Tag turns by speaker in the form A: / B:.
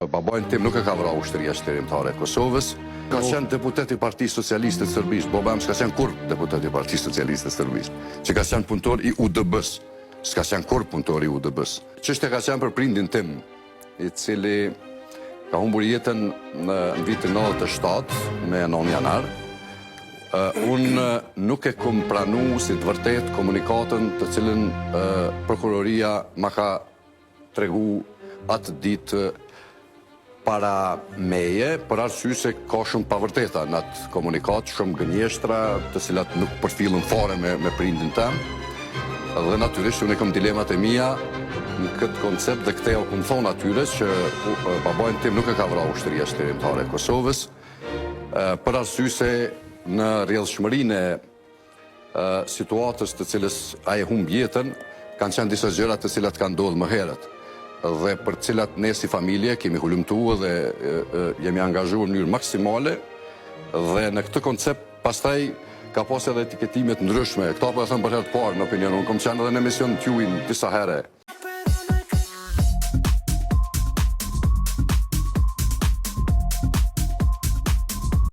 A: Babajnë tim nuk e ka vrarë ushtëria shërimtare e Kosovës. Ka qenë deputet i Partisë Socialiste të Serbisë. Babam s'ka qenë kur deputet i Partisë Socialiste të Serbisë. Që ka qenë punëtor i UDB-s. S'ka qenë kur punëtor i UDB-s. Çështja ka qenë për prindin tim, i cili ka humbur jetën në vitin 97 me 9 janar. Unë nuk e kom pranu si të vërtet komunikatën të cilën prokuroria ma ka tregu atë ditë para meje, për arsye se ka shumë pavërteta në atë komunikat, shumë gënjeshtra, të cilat nuk përfillën fare me prindin tem. Dhe natyrisht unë kam dilemat e mia në këtë koncept dhe këtë kom thonë atyre që babajnë tim nuk e ka vrarë ushtëria shërimtare e Kosovës, për arsye se në rrjedhshmërinë e situatës të cilës ai humb jetën, kanë qenë disa gjëra të cilat kanë ndodhur më herët dhe për cilat ne si familje kemi hulumtuar dhe jemi angazhuar në mënyrë maksimale dhe në këtë koncept pastaj ka pasur edhe etiketime të ndryshme. Këto po e them për herë të parë në opinion. Unë kam qenë edhe në emision t'juaj disa herë.